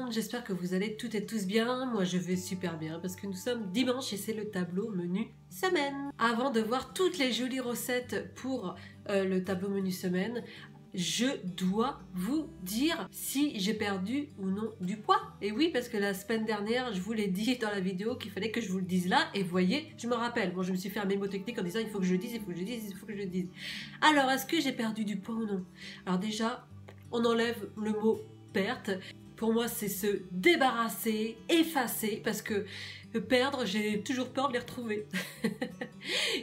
monde, j'espère que vous allez toutes et tous bien. Moi je vais super bien parce que nous sommes dimanche et c'est le tableau menu semaine. Avant de voir toutes les jolies recettes pour le tableau menu semaine, je dois vous dire si j'ai perdu ou non du poids. Et oui, parce que la semaine dernière, je vous l'ai dit dans la vidéo qu'il fallait que je vous le dise là. Et voyez, je me rappelle. Bon, je me suis fait un mémo technique en disant il faut que je le dise, il faut que je le dise, il faut que je le dise. Alors, est-ce que j'ai perdu du poids ou non? Alors déjà, on enlève le mot perte. Pour moi, c'est se débarrasser, effacer, parce que perdre, j'ai toujours peur de les retrouver.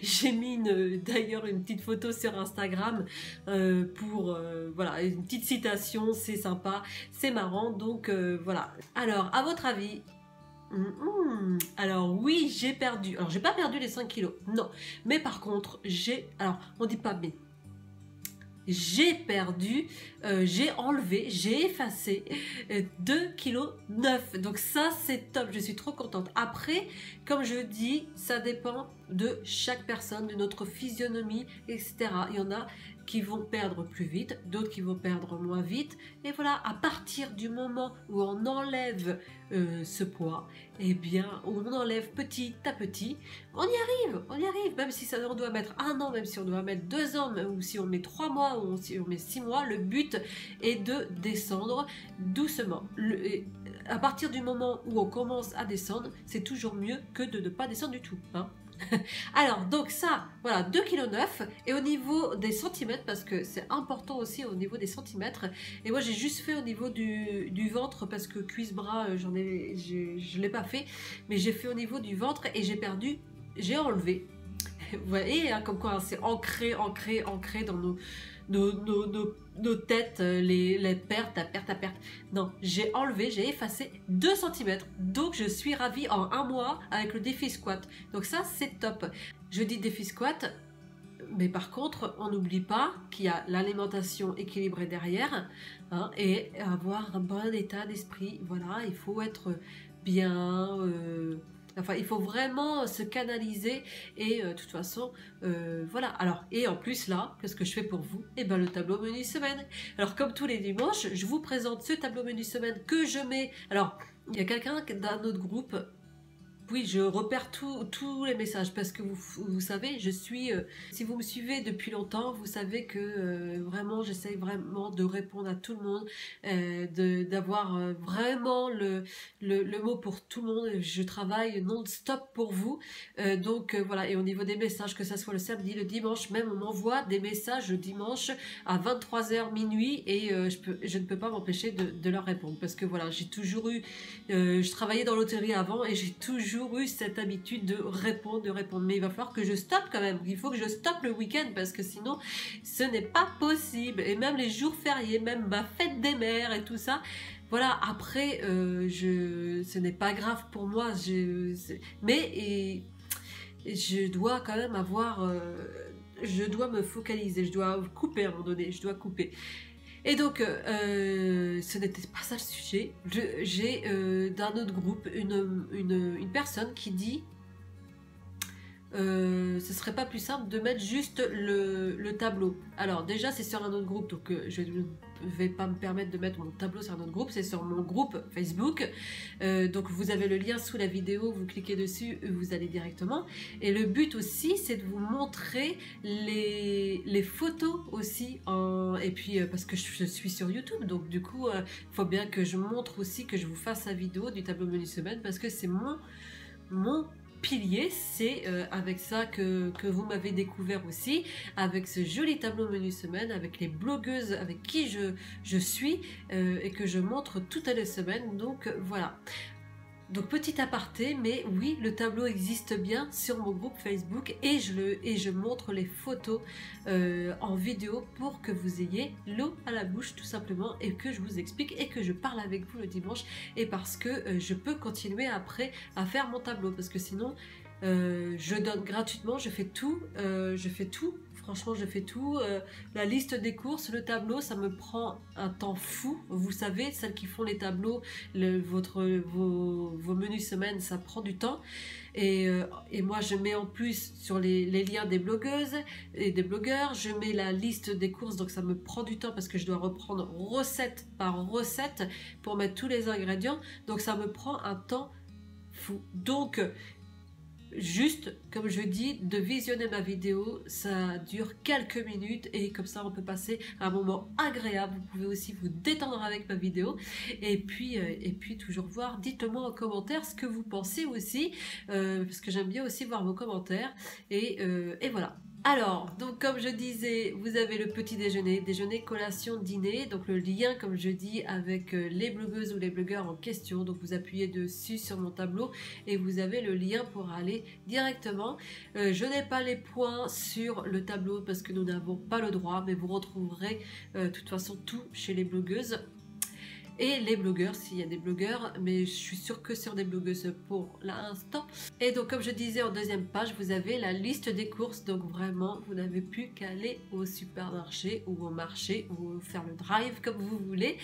J'ai mis d'ailleurs une petite photo sur Instagram pour voilà, une petite citation, c'est sympa, c'est marrant, donc voilà. Alors, à votre avis, alors oui, j'ai perdu. Alors, j'ai pas perdu les 5 kilos, non. Mais par contre, alors, on dit pas mais. J'ai perdu, j'ai enlevé, j'ai effacé 2,9 kg. Donc ça, c'est top, je suis trop contente. Après, comme je dis, ça dépend de chaque personne, de notre physionomie, etc. Il y en a qui vont perdre plus vite, d'autres qui vont perdre moins vite. Et voilà, à partir du moment où on enlève ce poids, eh bien, où on enlève petit à petit, on y arrive, même si ça, on doit mettre 1 an, même si on doit mettre 2 ans, ou si on met 3 mois, ou si on met 6 mois, le but est de descendre doucement. À partir du moment où on commence à descendre, c'est toujours mieux que de ne pas descendre du tout, hein. Alors, donc ça, voilà, 2,9 kg. Et au niveau des centimètres, parce que c'est important aussi au niveau des centimètres, et moi j'ai juste fait au niveau du ventre, parce que cuisse-bras, je ne l'ai pas fait, mais j'ai fait au niveau du ventre et j'ai enlevé. Vous voyez, hein, comme quoi c'est ancré dans nos têtes, les pertes, la perte. Non, j'ai enlevé, j'ai effacé 2 cm. Donc je suis ravie en 1 mois avec le défi squat. Donc ça, c'est top. Je dis défi squat, mais par contre, on n'oublie pas qu'il y a l'alimentation équilibrée derrière, hein, et avoir un bon état d'esprit. Voilà, il faut être bien... Enfin, il faut vraiment se canaliser et de toute façon, voilà. Alors, et en plus là, qu'est-ce que je fais pour vous? Eh ben, le tableau menu semaine. Alors, comme tous les dimanches, je vous présente ce tableau menu semaine que je mets. Alors, il y a quelqu'un d'un autre groupe. Oui, je repère tous les messages parce que vous savez, si vous me suivez depuis longtemps, vous savez que vraiment, j'essaye vraiment de répondre à tout le monde, d'avoir vraiment le mot pour tout le monde. Je travaille non-stop pour vous. Donc voilà, et au niveau des messages, que ça soit le samedi, le dimanche, même on m'envoie des messages le dimanche à 23h minuit et je ne peux pas m'empêcher de leur répondre parce que voilà, j'ai toujours eu, je travaillais dans l'hôtellerie avant et j'ai toujours eu cette habitude de répondre, mais il va falloir que je stoppe quand même, il faut que je stoppe le week-end parce que sinon ce n'est pas possible, et même les jours fériés, même ma fête des mères et tout ça, voilà. Après ce n'est pas grave pour moi, mais je dois quand même avoir, je dois me focaliser, je dois couper à un moment donné, je dois couper. Et donc, ce n'était pas ça le sujet. J'ai d'un autre groupe une personne qui dit ce serait pas plus simple de mettre juste le tableau. Alors déjà, c'est sur un autre groupe, donc je ne vais pas me permettre de mettre mon tableau sur un autre groupe, c'est sur mon groupe Facebook. Donc vous avez le lien sous la vidéo, vous cliquez dessus, vous allez directement. Et le but aussi, c'est de vous montrer les photos aussi, et puis parce que je suis sur YouTube, donc du coup, il faut bien que je montre aussi, que je vous fasse la vidéo du tableau menu semaine, parce que c'est mon pilier, c'est avec ça que vous m'avez découvert aussi, avec ce joli tableau menu semaine, avec les blogueuses avec qui je suis et que je montre toutes les semaines. Donc voilà. Donc petit aparté, mais oui, le tableau existe bien sur mon groupe Facebook et je montre les photos en vidéo pour que vous ayez l'eau à la bouche tout simplement, et que je vous explique et que je parle avec vous le dimanche, et parce que je peux continuer après à faire mon tableau, parce que sinon je donne gratuitement, je fais tout Franchement, je fais tout. La liste des courses, le tableau, ça me prend un temps fou. Vous savez, celles qui font les tableaux, vos menus semaines, ça prend du temps. Et moi, je mets en plus sur les liens des blogueuses et des blogueurs, je mets la liste des courses, donc ça me prend du temps parce que je dois reprendre recette par recette pour mettre tous les ingrédients. Donc ça me prend un temps fou. Donc juste, comme je dis, de visionner ma vidéo, ça dure quelques minutes et comme ça on peut passer un moment agréable. Vous pouvez aussi vous détendre avec ma vidéo et puis toujours voir, dites-moi en commentaire ce que vous pensez aussi, parce que j'aime bien aussi voir vos commentaires et voilà. Alors, donc comme je disais, vous avez le petit déjeuner, déjeuner, collation, dîner, donc le lien comme je dis avec les blogueuses ou les blogueurs en question, donc vous appuyez dessus sur mon tableau et vous avez le lien pour aller directement. Je n'ai pas les points sur le tableau parce que nous n'avons pas le droit, mais vous retrouverez de toute façon tout chez les blogueuses. Et les blogueurs, s'il y a des blogueurs, mais je suis sûre que sur des blogueuses pour l'instant. Et donc comme je disais en deuxième page, vous avez la liste des courses, donc vraiment vous n'avez plus qu'à aller au supermarché ou au marché ou faire le drive comme vous voulez,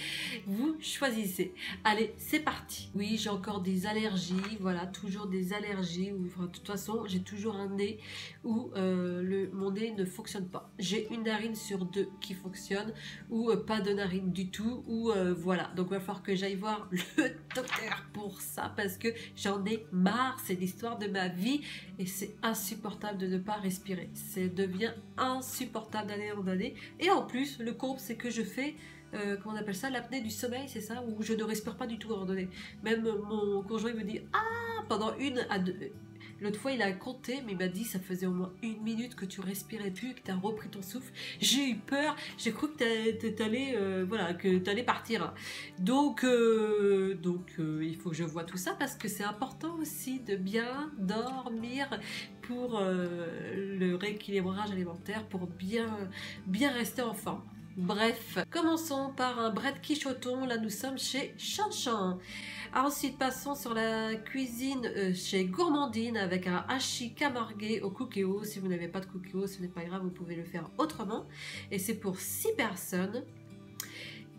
vous choisissez. Allez, c'est parti. Oui, j'ai encore des allergies, voilà, toujours des allergies, ou enfin, de toute façon j'ai toujours un nez où mon nez ne fonctionne pas. J'ai une narine sur 2 qui fonctionne, ou pas de narine du tout, ou voilà. Donc il va falloir que j'aille voir le docteur pour ça parce que j'en ai marre, c'est l'histoire de ma vie et c'est insupportable de ne pas respirer. Ça devient insupportable d'année en année. Et en plus, le comble, c'est que je fais, comment on appelle ça, l'apnée du sommeil, c'est ça, où je ne respire pas du tout à un moment donné. Même mon conjoint me dit, ah, pendant 1 à 2... L'autre fois, il a compté, mais il m'a dit ça faisait au moins 1 minute que tu respirais plus, que tu as repris ton souffle. J'ai eu peur, j'ai cru que tu allais partir. Donc, il faut que je vois tout ça parce que c'est important aussi de bien dormir pour le rééquilibrage alimentaire, pour bien rester en forme. Bref, commençons par un bret quichoton. Là, nous sommes chez Chanchan. Ensuite, passons sur la cuisine chez Gourmandine avec un hachis camarguais au cookéo. Si vous n'avez pas de cookéo, ce n'est pas grave, vous pouvez le faire autrement. Et c'est pour 6 personnes.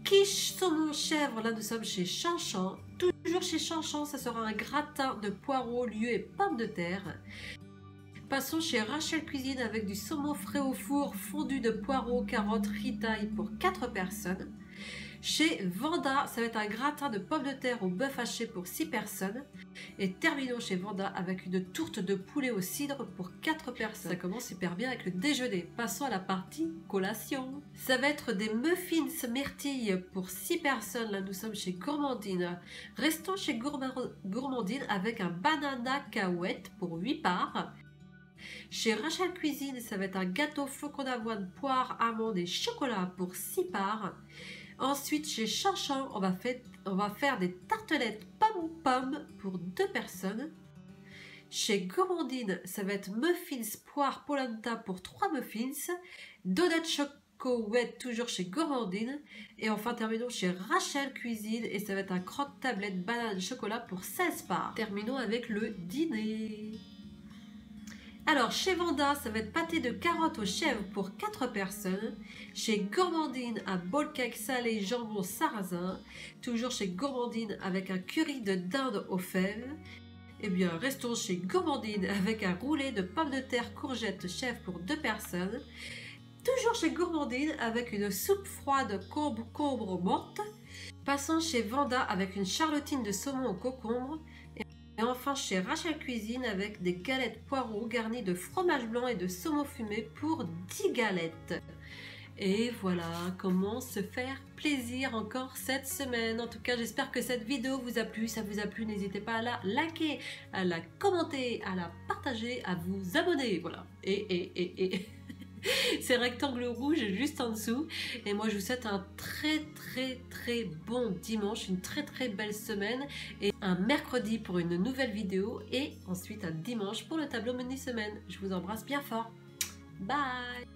Quiche saumon chèvre, là nous sommes chez Chanchan. Toujours chez Chanchan, ça sera un gratin de poireaux, lieu et pommes de terre. Passons chez Rachel Cuisine avec du saumon frais au four, fondu de poireaux, carottes, ritaille pour 4 personnes. Chez Vanda, ça va être un gratin de pommes de terre au bœuf haché pour 6 personnes. Et terminons chez Vanda avec une tourte de poulet au cidre pour 4 personnes. Ça commence super bien avec le déjeuner. Passons à la partie collation. Ça va être des muffins myrtilles pour 6 personnes. Là, nous sommes chez Gourmandine. Restons chez Gourmandine avec un banana cahuète pour 8 parts. Chez Rachel Cuisine, ça va être un gâteau flocon d'avoine, poire, amande et chocolat pour 6 parts. Ensuite, chez Chanchan, on va faire des tartelettes pommes pour 2 personnes. Chez Gourmandine, ça va être muffins, poire, polenta pour 3 muffins. Donut chocolat, toujours chez Gourmandine. Et enfin, terminons chez Rachel Cuisine et ça va être un croque-tablette banane chocolat pour 16 parts. Terminons avec le dîner. Alors, chez Vanda, ça va être pâté de carottes aux chèvres pour 4 personnes. Chez Gourmandine, un bol cake salé jambon sarrasin. Toujours chez Gourmandine avec un curry de dinde aux fèves. Eh bien, restons chez Gourmandine avec un roulé de pommes de terre courgettes chèvre pour 2 personnes. Toujours chez Gourmandine avec une soupe froide concombre morte. Passons chez Vanda avec une charlottine de saumon au concombre. Et enfin chez Rachel Cuisine avec des galettes poireaux garnies de fromage blanc et de saumon fumé pour 10 galettes. Et voilà comment se faire plaisir encore cette semaine. En tout cas, j'espère que cette vidéo vous a plu. Si ça vous a plu, n'hésitez pas à la liker, à la commenter, à la partager, à vous abonner. Voilà. Et c'est rectangle rouge juste en dessous. Et moi, je vous souhaite un très bon dimanche, une très belle semaine. Et un mercredi pour une nouvelle vidéo. Et ensuite un dimanche pour le tableau menu semaine. Je vous embrasse bien fort. Bye!